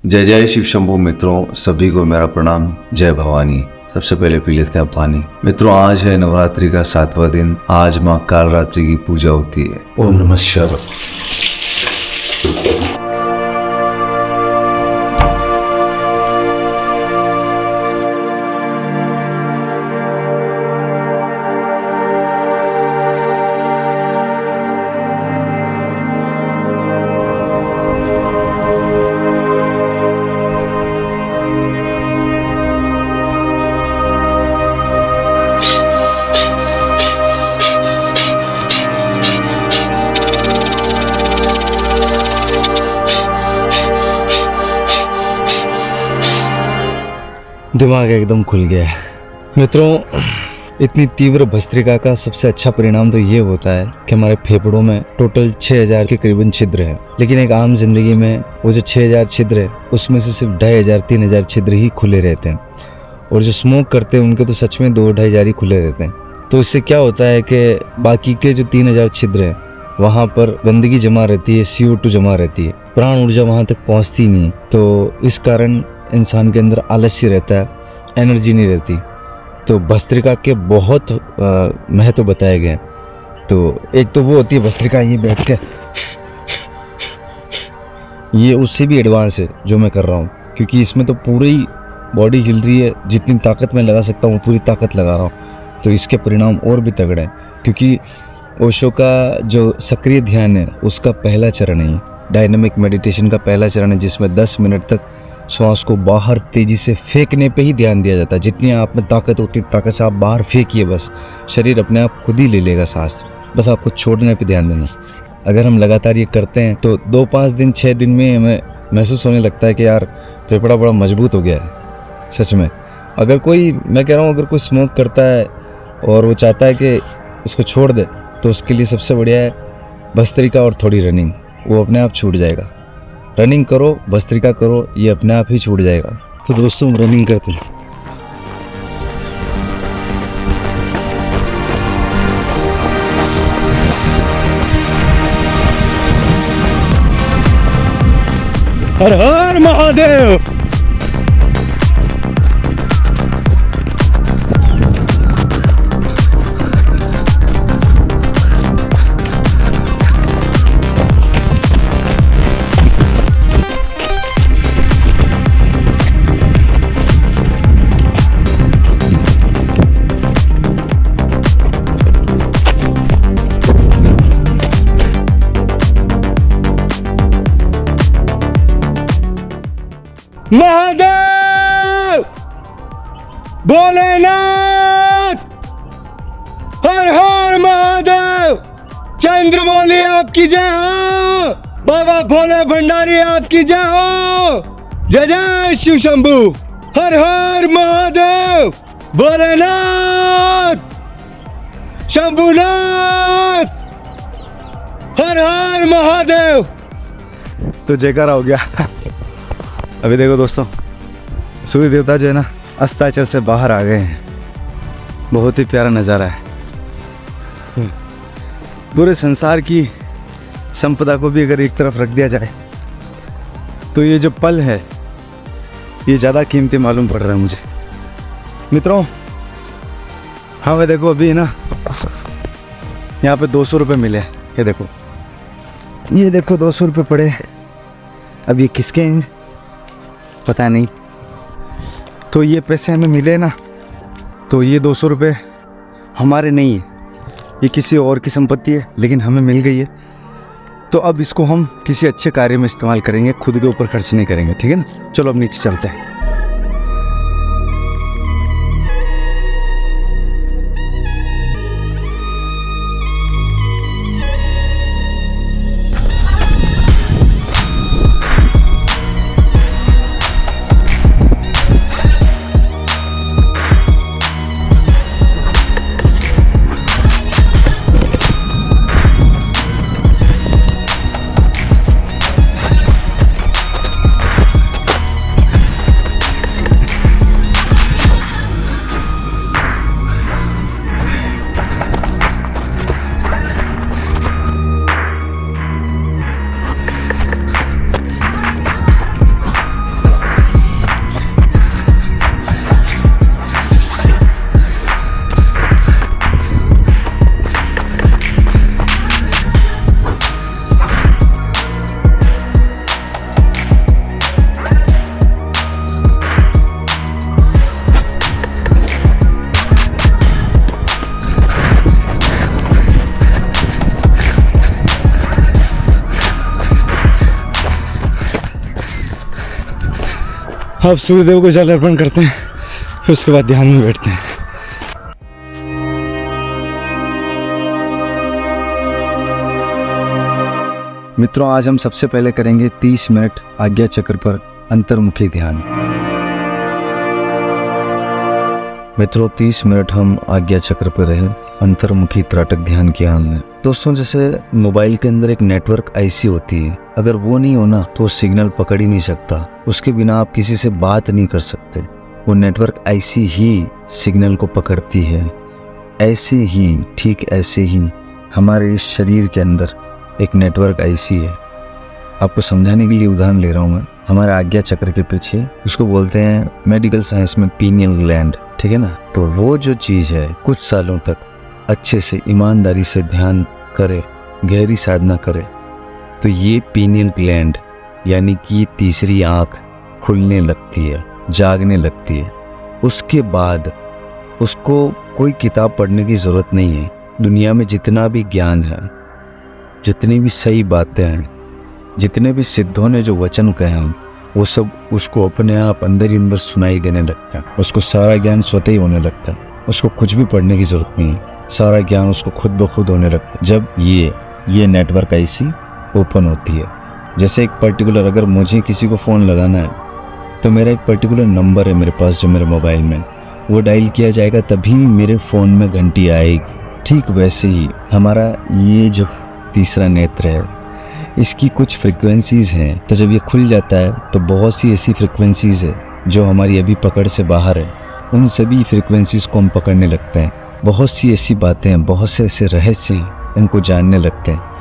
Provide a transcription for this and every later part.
जय जय शिव शंभू मित्रों, सभी को मेरा प्रणाम। जय भवानी। सबसे पहले पी लेते हैं पानी। मित्रों, आज है नवरात्रि का 7वां दिन। आज माँ कालरात्रि की पूजा होती है। ओम नमः शिवाय। दिमाग एकदम खुल गया है। मित्रों, इतनी तीव्र भस्त्रिका का सबसे अच्छा परिणाम तो ये होता है कि हमारे फेफड़ों में टोटल 6000 के करीबन छिद्र है, लेकिन एक आम जिंदगी में वो जो 6000 छिद्र है उसमें से सिर्फ 2500-3000 छिद्र ही खुले रहते हैं, और जो स्मोक करते हैं उनके तो सच में 2-2500 ही खुले रहते हैं। तो इससे क्या होता है कि बाकी के जो 3000 छिद्र है वहाँ पर गंदगी जमा रहती है, CO2 जमा रहती है, प्राण ऊर्जा वहाँ तक पहुँचती नहीं। तो इस कारण इंसान के अंदर आलस्य रहता है, एनर्जी नहीं रहती। तो भस्त्रिका के बहुत महत्व बताए गए हैं। तो एक तो वो होती है भस्त्रिका, ये बैठ के, ये उससे भी एडवांस है जो मैं कर रहा हूँ, क्योंकि इसमें तो पूरी बॉडी हिल रही है। जितनी ताकत मैं लगा सकता हूँ पूरी ताकत लगा रहा हूँ। तो इसके परिणाम और भी तगड़े हैं, क्योंकि ओशो का जो सक्रिय ध्यान है उसका पहला चरण है, डायनामिक मेडिटेशन का पहला चरण है, जिसमें 10 मिनट तक श्वास को बाहर तेजी से फेंकने पे ही ध्यान दिया जाता है। जितनी आप में ताकत होती है ताकत से आप बाहर फेंकिए, बस शरीर अपने आप खुद ही ले लेगा सांस। बस आपको छोड़ने पे ध्यान देना। अगर हम लगातार ये करते हैं तो 2-5 दिन 6 दिन में हमें महसूस होने लगता है कि यार फेफड़ा बड़ा मजबूत हो गया है। सच में, अगर कोई, मैं कह रहा हूँ, अगर कोई स्मोक करता है और वो चाहता है कि इसको छोड़ दे, तो उसके लिए सबसे बढ़िया है भस्त्रिका और थोड़ी रनिंग। वो अपने आप छूट जाएगा। रनिंग करो, भस्त्रिका करो, ये अपने आप ही छूट जाएगा। तो दोस्तों, हम रनिंग करते हैं। हर हर महादेव। महादेव, भोलेनाथ, हर हर महादेव, चंद्रमौली आपकी जय हो, बाबा भोले भंडारी आपकी जय हो। जय जय शिव शंभू। हर हर महादेव, भोलेनाथ, शंभुनाथ, हर हर महादेव। तो जयकारा हो गया। अभी देखो दोस्तों, सूर्य देवता जो है ना अस्ताचल से बाहर आ गए हैं। बहुत ही प्यारा नज़ारा है। पूरे संसार की संपदा को भी अगर एक तरफ रख दिया जाए तो ये जो पल है ये ज़्यादा कीमती मालूम पड़ रहा है मुझे। मित्रों, हाँ मैं देखो अभी ना यहाँ पे 200 रुपये मिले। ये देखो 200 रुपये पड़े। अब ये किसके हैं पता नहीं। तो ये पैसे हमें मिले ना, तो ये 200 रुपये हमारे नहीं है, ये किसी और की संपत्ति है, लेकिन हमें मिल गई है। तो अब इसको हम किसी अच्छे कार्य में इस्तेमाल करेंगे, खुद के ऊपर खर्च नहीं करेंगे। ठीक है ना? चलो अब नीचे चलते हैं। अब सूर्यदेव को जल अर्पण करते हैं, फिर उसके बाद ध्यान में बैठते हैं। मित्रों, आज हम सबसे पहले करेंगे 30 मिनट आज्ञा चक्र पर अंतर्मुखी ध्यान। मित्रों, 30 मिनट हम आज्ञा चक्र पर रहे, अंतर्मुखी त्राटक ध्यान किया हमने। दोस्तों, जैसे मोबाइल के अंदर एक नेटवर्क ऐसी होती है, अगर वो नहीं हो ना तो सिग्नल पकड़ ही नहीं सकता, उसके बिना आप किसी से बात नहीं कर सकते। वो नेटवर्क ऐसी ही सिग्नल को पकड़ती है। ऐसे ही, ठीक ऐसे ही हमारे इस शरीर के अंदर एक नेटवर्क ऐसी है। आपको समझाने के लिए उदाहरण ले रहा हूँ मैं। हमारे आज्ञा चक्र के पीछे उसको बोलते हैं मेडिकल साइंस में पीनियल ग्लैंड, ठीक है ना। तो वो जो चीज़ है, कुछ सालों तक अच्छे से ईमानदारी से ध्यान करे, गहरी साधना करे, तो ये पीनियल ग्लैंड यानी कि तीसरी आँख खुलने लगती है, जागने लगती है। उसके बाद उसको कोई किताब पढ़ने की ज़रूरत नहीं है। दुनिया में जितना भी ज्ञान है, जितनी भी सही बातें हैं, जितने भी सिद्धों ने जो वचन कहे हैं, वो सब उसको अपने आप अंदर ही अंदर सुनाई देने लगता है। उसको सारा ज्ञान स्वतः ही होने लगता है। उसको कुछ भी पढ़ने की ज़रूरत नहीं है, सारा ज्ञान उसको खुद ब खुद होने लगता है जब ये नेटवर्क ऐसी ओपन होती है। जैसे एक पर्टिकुलर, अगर मुझे किसी को फ़ोन लगाना है तो मेरा एक पर्टिकुलर नंबर है मेरे पास जो मेरे मोबाइल में, वो डायल किया जाएगा तभी मेरे फ़ोन में घंटी आएगी। ठीक वैसे ही हमारा ये जो तीसरा नेत्र है, इसकी कुछ फ्रिक्वेंसीज़ हैं। तो जब ये खुल जाता है तो बहुत सी ऐसी फ्रिक्वेंसीज़ है जो हमारी अभी पकड़ से बाहर है, उन सभी फ्रिक्वेंसीज़ को हम पकड़ने लगते हैं। बहुत सी ऐसी बातें हैं, बहुत से ऐसे रहस्य हैं, इनको जानने लगते हैं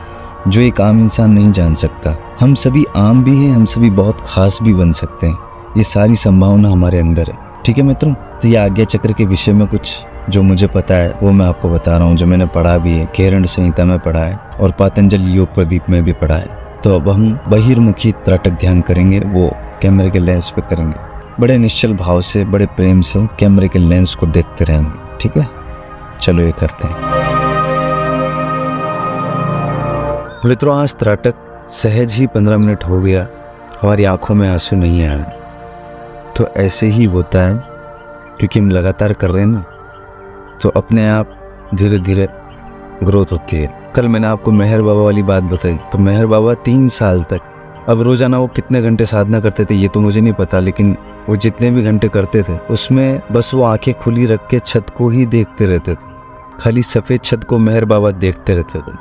जो एक आम इंसान नहीं जान सकता। हम सभी आम भी हैं, हम सभी बहुत ख़ास भी बन सकते हैं। ये सारी संभावना हमारे अंदर है। ठीक है मित्रों, तो ये आज्ञा चक्र के विषय में कुछ जो मुझे पता है वो मैं आपको बता रहा हूँ, जो मैंने पढ़ा भी है, केरन संहिता में पढ़ा है और पातंजल योग प्रदीप में भी पढ़ा है। तो अब हम बहिर्मुखी त्राटक ध्यान करेंगे, वो कैमरे के लेंस पे करेंगे। बड़े निश्चल भाव से, बड़े प्रेम से कैमरे के लेंस को देखते रहेंगे। ठीक है, चलो ये करते हैं। मित्रों, आज त्राटक सहज ही 15 मिनट हो गया, हमारी आंखों में आंसू नहीं आया। तो ऐसे ही होता है क्योंकि हम लगातार कर रहे हैं ना, तो अपने आप धीरे धीरे ग्रोथ होती है। कल मैंने आपको मेहर बाबा वाली बात बताई, तो मेहर बाबा 3 साल तक, अब रोज़ाना वो कितने घंटे साधना करते थे ये तो मुझे नहीं पता, लेकिन वो जितने भी घंटे करते थे उसमें बस वो आंखें खुली रख के छत को ही देखते रहते थे, खाली सफ़ेद छत को मेहर बाबा देखते रहते थे।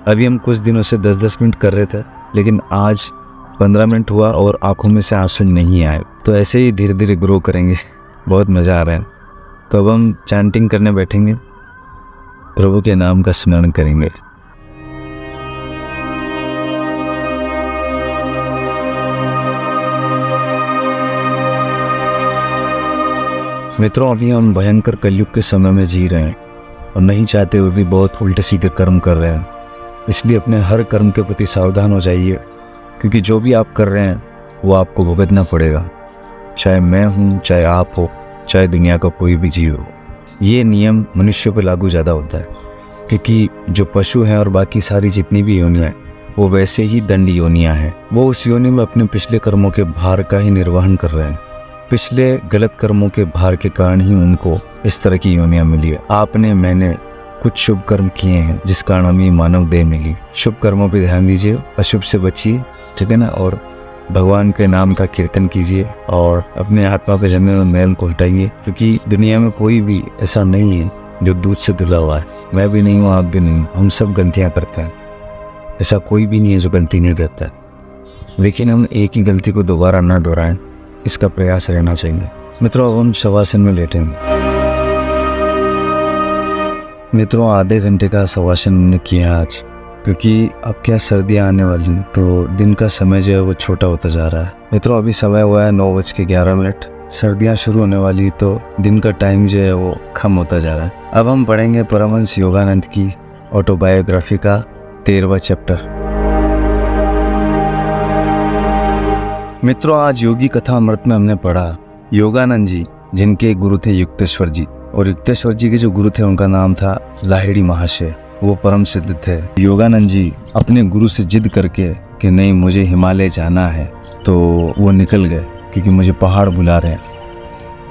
अभी हम कुछ दिनों से 10-10 मिनट कर रहे थे, लेकिन आज 15 मिनट हुआ और आंखों में से आंसू नहीं आए। तो ऐसे ही धीरे धीरे ग्रो करेंगे, बहुत मज़ा आ रहा है। तो अब हम चैंटिंग करने बैठेंगे, प्रभु के नाम का स्मरण करेंगे। मित्रों, अभी हम भयंकर कलयुग के समय में जी रहे हैं और नहीं चाहते हुए भी बहुत उल्टे सीधे कर्म कर रहे हैं। इसलिए अपने हर कर्म के प्रति सावधान हो जाइए, क्योंकि जो भी आप कर रहे हैं वो आपको भुगतना पड़ेगा। चाहे मैं हूँ, चाहे आप हो, चाहे दुनिया का कोई भी जीव हो। ये नियम मनुष्यों पर लागू ज़्यादा होता है, क्योंकि जो पशु हैं और बाकी सारी जितनी भी योनियाँ हैं वो वैसे ही दंड योनियाँ हैं। वो उस योनि में अपने पिछले कर्मों के भार का ही निर्वहन कर रहे हैं। पिछले गलत कर्मों के भार के कारण ही उनको इस तरह की योनियाँ मिली है। आपने, मैंने कुछ शुभ कर्म किए हैं जिस कारण हमें मानव देह मिली। शुभ कर्मों पर ध्यान दीजिए, अशुभ से बचिए, ठीक है ना। और भगवान के नाम का कीर्तन कीजिए और अपने आत्मा पे जमे हुए मैल को हटाइए, क्योंकि दुनिया में कोई भी ऐसा नहीं है जो दूध से धुला हुआ है। मैं भी नहीं हूँ, आप भी नहीं, हम सब गलतियाँ करते हैं। ऐसा कोई भी नहीं है जो गलती नहीं करता है, लेकिन हम एक ही गलती को दोबारा ना दोहराएं, इसका प्रयास रहना चाहिए। मित्रों, अब हम शवासन में लेटेंगे। मित्रों, आधे घंटे का शवासन हमने किया आज, क्योंकि अब क्या सर्दियाँ आने वाली हैं, तो दिन का समय जो है वो छोटा होता जा रहा है। मित्रों, अभी समय हुआ है 9:11। सर्दियाँ शुरू होने वाली, तो दिन का टाइम जो है वो कम होता जा रहा है। अब हम पढ़ेंगे परमहंस योगानंद की ऑटोबायोग्राफी का 13वां चैप्टर। मित्रों, आज योगी कथा अमृत में हमने पढ़ा योगानंद जी, जिनके गुरु थे युक्तेश्वर जी, और युक्तेश्वर जी के जो गुरु थे उनका नाम था लाहिड़ी महाशय। वो परम सिद्ध थे। योगानंद जी अपने गुरु से जिद करके कि नहीं मुझे हिमालय जाना है, तो वो निकल गए क्योंकि मुझे पहाड़ बुला रहे हैं,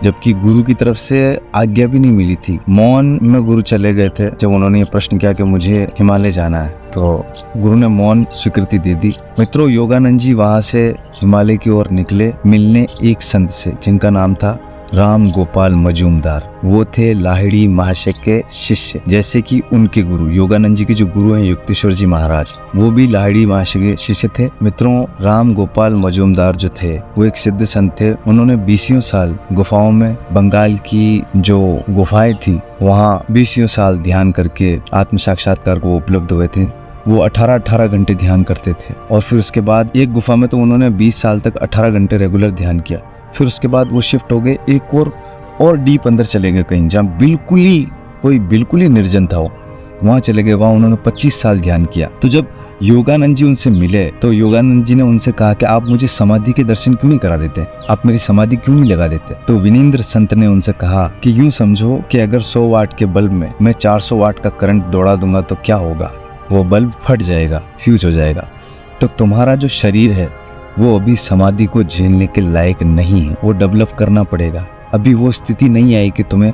जबकि गुरु की तरफ से आज्ञा भी नहीं मिली थी। मौन में गुरु चले गए थे जब उन्होंने ये प्रश्न किया कि मुझे हिमालय जाना है, तो गुरु ने मौन स्वीकृति दे दी। मित्रों, योगानंद जी वहाँ से हिमालय की ओर निकले मिलने एक संत से जिनका नाम था राम गोपाल मजूमदार। वो थे लाहिड़ी महाशय के शिष्य, जैसे कि उनके गुरु योगानंद जी के जो गुरु हैं युक्तेश्वर जी महाराज, वो भी लाहिड़ी महाशय के शिष्य थे। मित्रों, राम गोपाल मजूमदार जो थे वो एक सिद्ध संत थे। उन्होंने 20 साल गुफाओं में, बंगाल की जो गुफाएं थी वहाँ 20 साल ध्यान करके आत्म साक्षात्कार को उपलब्ध हुए थे। वो 18 घंटे ध्यान करते थे और फिर उसके बाद एक गुफा में तो उन्होंने 20 साल तक 18 घंटे रेगुलर ध्यान किया। फिर उसके बाद वो शिफ्ट हो गए एक और डीप अंदर चले गए, कहीं जहाँ बिल्कुल ही निर्जन था। वो वहाँ चले गए, वहाँ उन्होंने 25 साल ध्यान किया। तो जब योगानंद जी उनसे मिले तो योगानंद जी ने उनसे कहा कि आप मुझे समाधि के दर्शन क्यों नहीं करा देते, आप मेरी समाधि क्यों नहीं लगा देते। तो विनींद्र संत ने उनसे कहा कि यूं समझो कि अगर 100 वाट के बल्ब में मैं 400 वाट का करंट दौड़ा दूंगा तो क्या होगा, वो बल्ब फट जाएगा, फ्यूज हो जाएगा। तो तुम्हारा जो शरीर है वो अभी समाधि को झेलने के लायक नहीं है, वो डेवलप करना पड़ेगा। अभी वो स्थिति नहीं आई कि तुम्हें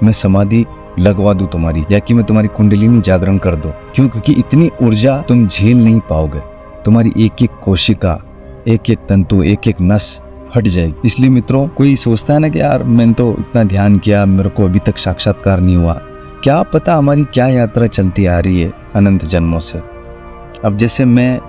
मैं समाधि लगवा दूं तुम्हारी, या कि मैं तुम्हारी कुंडलिनी जागरण कर दूं। क्यों? क्योंकि इतनी ऊर्जा तुम झेल नहीं पाओगे, तुम्हारी एक एक कोशिका, एक एक तंतु, एक एक नस फट जाएगी। इसलिए मित्रों, कोई सोचता है ना कि यार मैंने तो इतना ध्यान किया, मेरे को अभी तक साक्षात्कार नहीं हुआ। क्या पता हमारी क्या यात्रा चलती आ रही है अनंत जन्मों से। अब जैसे मैं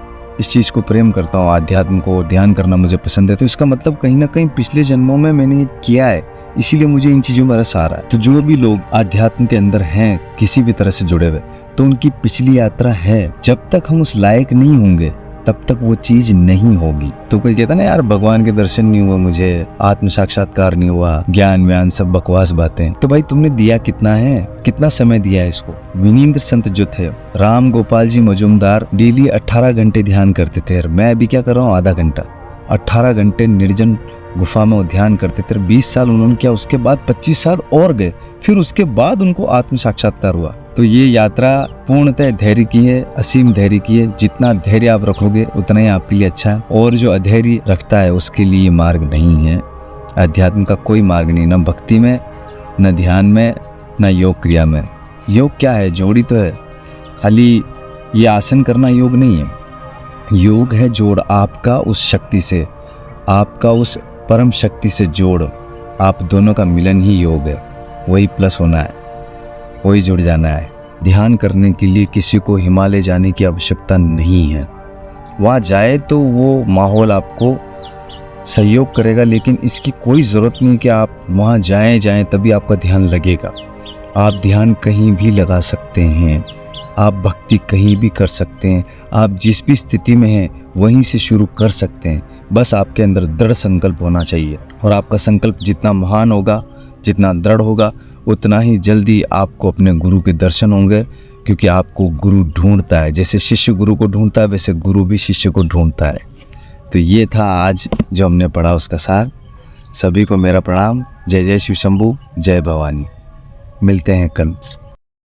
इस चीज़ को प्रेम करता हूँ, आध्यात्म को, ध्यान करना मुझे पसंद है, तो इसका मतलब कहीं ना कहीं पिछले जन्मों में मैंने ये किया है, इसीलिए मुझे इन चीज़ों में रस आ रहा है। तो जो भी लोग आध्यात्म के अंदर हैं किसी भी तरह से जुड़े हुए, तो उनकी पिछली यात्रा है। जब तक हम उस लायक नहीं होंगे तब तक वो चीज नहीं होगी। तो कोई कहता ना यार भगवान के दर्शन नहीं हुए, मुझे आत्म साक्षात्कार नहीं हुआ, ज्ञान व्यान सब बकवास बातें। तो भाई तुमने दिया कितना है, कितना समय दिया है इसको। विनींद्र संत जो थे, राम गोपाल जी मजूमदार, डेली 18 घंटे ध्यान करते थे। मैं अभी क्या कर रहा हूँ, आधा घंटा। 18 घंटे निर्जन गुफा में वो ध्यान करते थे। 20 साल उन्होंने किया, उसके बाद 25 साल और गए, फिर उसके बाद उनको आत्म साक्षात्कार हुआ। तो ये यात्रा पूर्णतः धैर्य की है, असीम धैर्य की है। जितना धैर्य आप रखोगे उतना ही आपके लिए अच्छा है, और जो अधैर्य रखता है उसके लिए मार्ग नहीं है। अध्यात्म का कोई मार्ग नहीं, न भक्ति में, न ध्यान में, न योग क्रिया में। योग क्या है, जोड़ी तो है, खाली ये आसन करना योग नहीं है। योग है जोड़, आपका उस शक्ति से, आपका उस परम शक्ति से जोड़, आप दोनों का मिलन ही योग है। वही प्लस होना है, वही जुड़ जाना है। ध्यान करने के लिए किसी को हिमालय जाने की आवश्यकता नहीं है। वहाँ जाए तो वो माहौल आपको सहयोग करेगा, लेकिन इसकी कोई ज़रूरत नहीं कि आप वहाँ जाएं तभी आपका ध्यान लगेगा। आप ध्यान कहीं भी लगा सकते हैं, आप भक्ति कहीं भी कर सकते हैं, आप जिस भी स्थिति में हैं वहीं से शुरू कर सकते हैं। बस आपके अंदर दृढ़ संकल्प होना चाहिए, और आपका संकल्प जितना महान होगा, जितना दृढ़ होगा, उतना ही जल्दी आपको अपने गुरु के दर्शन होंगे। क्योंकि आपको गुरु ढूंढता है, जैसे शिष्य गुरु को ढूंढता है वैसे गुरु भी शिष्य को ढूंढता है। तो ये था आज जो हमने पढ़ा उसका सार। सभी को मेरा प्रणाम। जय जय शिव शंभू, जय भवानी। मिलते हैं कल।